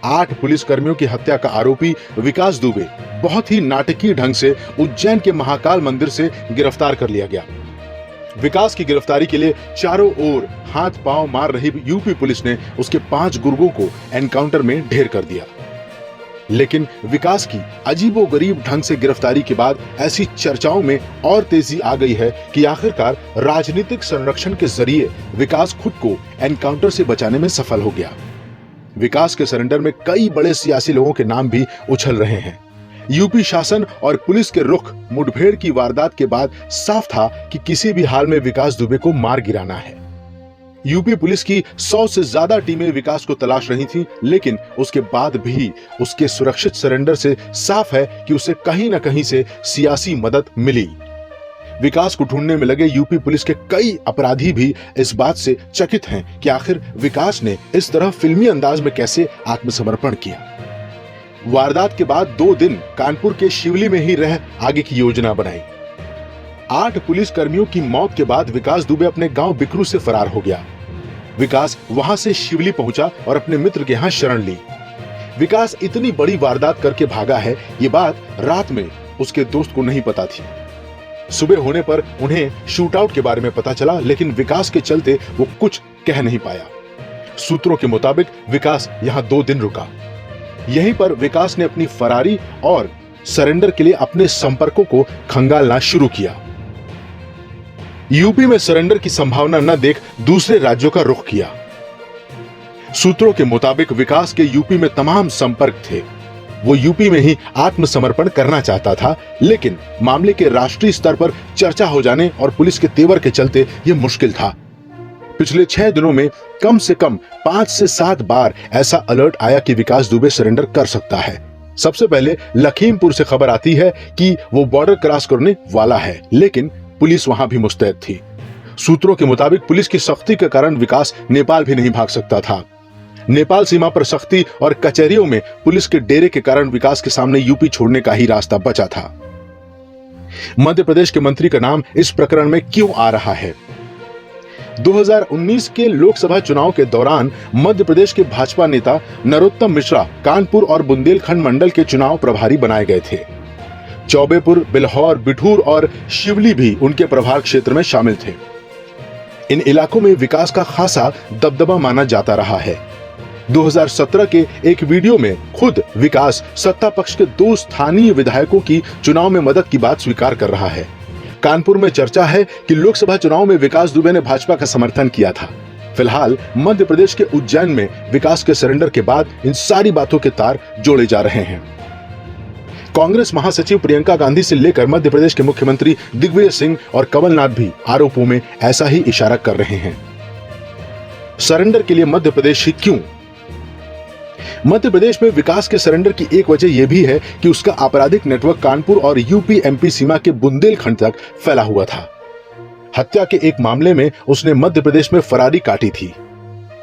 8 पुलिसकर्मियों की हत्या का आरोपी विकास दुबे बहुत ही नाटकीय ढंग से उज्जैन के महाकाल मंदिर से गिरफ्तार कर लिया गया। विकास की गिरफ्तारी के लिए चारों ओर हाथ पांव मार रही यूपी पुलिस ने उसके 5 गुर्गों को एनकाउंटर में ढेर कर दिया। लेकिन विकास की अजीबोगरीब ढंग से गिरफ्तारी के बाद ऐसी चर्चाओं में और तेजी आ गई है कि आखिरकार राजनीतिक संरक्षण के जरिए विकास खुद को एनकाउंटर से बचाने में सफल हो गया। विकास के सरेंडर में कई बड़े सियासी लोगों के नाम भी उछल रहे हैं। यूपी शासन और पुलिस के रुख मुठभेड़ की वारदात के बाद साफ था कि किसी भी हाल में विकास दुबे को मार गिराना है। यूपी पुलिस की 100 से ज्यादा टीमें विकास को तलाश रही थीं, लेकिन उसके बाद भी उसके सुरक्षित सरेंडर से साफ है कि उसे कहीं न कहीं से सियासी मदद मिली। विकास को ढूंढने में लगे यूपी पुलिस के कई अपराधी भी इस बात से चकित हैं कि आखिर विकास ने इस तरह फिल्मी अंदाज में कैसे आत्मसमर्पण किया। वारदात के बाद 2 दिन कानपुर के शिवली में ही रह आगे की योजना बनाई। 8 पुलिस कर्मियों की मौत के बाद विकास दुबे अपने गांव बिकरू से फरार हो गया। विकास वहां से शिवली पहुंचा और अपने मित्र के यहां शरण ली। विकास इतनी बड़ी वारदात करके भागा है, ये बात रात में उसके दोस्त को नहीं पता थी। सुबह होने पर उन्हें शूटआउट के बारे में पता चला, लेकिन विकास के चलते वो कुछ कह नहीं पाया। सूत्रों के मुताबिक विकास यहां 2 दिन रुका। यहीं पर विकास ने अपनी फरारी और सरेंडर के लिए अपने संपर्कों को खंगालना शुरू किया। यूपी में सरेंडर की संभावना न देख दूसरे राज्यों का रुख किया। सूत्रों के मुताबिक विकास के यूपी में तमाम संपर्क थे। वो यूपी में ही आत्मसमर्पण करना चाहता था, लेकिन मामले के राष्ट्रीय स्तर पर चर्चा हो जाने और पुलिस के तेवर के चलते यह मुश्किल था। पिछले 6 दिनों में कम से कम 5 से 7 बार ऐसा अलर्ट आया कि विकास दुबे सरेंडर कर सकता है। सबसे पहले लखीमपुर से खबर आती है कि वो बॉर्डर क्रॉस करने वाला है, लेकिन पुलिस वहां भी मुस्तैद थी। सूत्रों के मुताबिक पुलिस की सख्ती के कारण विकास नेपाल भी नहीं भाग सकता था। नेपाल सीमा पर सख्ती और कचहरियों में पुलिस के डेरे के कारण विकास के सामने यूपी छोड़ने का ही रास्ता बचा था। मध्य प्रदेश के मंत्री का नाम इस प्रकरण में क्यों आ रहा है? 2019 के लोकसभा चुनाव के दौरान मध्य प्रदेश के भाजपा नेता नरोत्तम मिश्रा कानपुर और बुंदेलखंड मंडल के चुनाव प्रभारी बनाए गए थे। चौबेपुर, बिल्हौर, बिठूर और शिवली भी उनके प्रभार क्षेत्र में शामिल थे। इन इलाकों में विकास का खासा दबदबा माना जाता रहा है। 2017 के एक वीडियो में खुद विकास सत्ता पक्ष के 2 स्थानीय विधायकों की चुनाव में मदद की बात स्वीकार कर रहा है। कानपुर में चर्चा है कि लोकसभा चुनाव में विकास दुबे ने भाजपा का समर्थन किया था। फिलहाल मध्य प्रदेश के उज्जैन में विकास के सरेंडर के बाद इन सारी बातों के तार जोड़े जा रहे हैं। कांग्रेस महासचिव प्रियंका गांधी से लेकर मध्य प्रदेश के मुख्यमंत्री दिग्विजय सिंह और कमलनाथ भी आरोपों में ऐसा ही इशारा कर रहे हैं। सरेंडर के लिए मध्य प्रदेश ही क्यों? मध्य प्रदेश में विकास के सरेंडर की एक वजह यह भी है कि उसका आपराधिक नेटवर्क कानपुर और यूपी-एमपी सीमा के बुंदेलखंड तक फैला हुआ था। हत्या के एक मामले में उसने मध्य प्रदेश में फरारी काटी थी।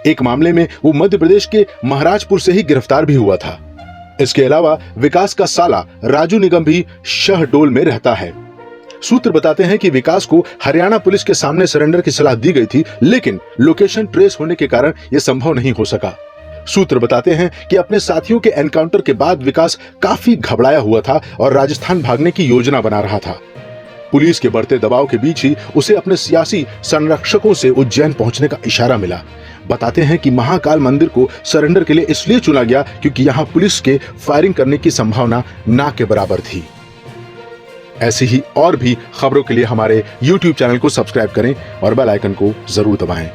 एक मामले में वो मध्य प्रदेश के महाराजपुर से ही गिरफ्तार भी हुआ था। इसके अलावा विकास का साला राजू निगम भी शहडोल में रहता है। सूत्र बताते हैं कि विकास को हरियाणा पुलिस के सामने सरेंडर की सलाह दी गई थी, लेकिन लोकेशन ट्रेस होने के कारण यह संभव नहीं हो सका। सूत्र बताते हैं कि अपने साथियों के एनकाउंटर के बाद विकास काफी घबराया हुआ था और राजस्थान भागने की योजना बना रहा था। पुलिस के बढ़ते दबाव के बीच ही उसे अपने सियासी संरक्षकों से उज्जैन पहुंचने का इशारा मिला। बताते हैं कि महाकाल मंदिर को सरेंडर के लिए इसलिए चुना गया क्योंकि यहां पुलिस के फायरिंग करने की संभावना ना के बराबर थी। ऐसी ही और भी खबरों के लिए हमारे YouTube चैनल को सब्सक्राइब करें और बेल आइकन को जरूर दबाएं।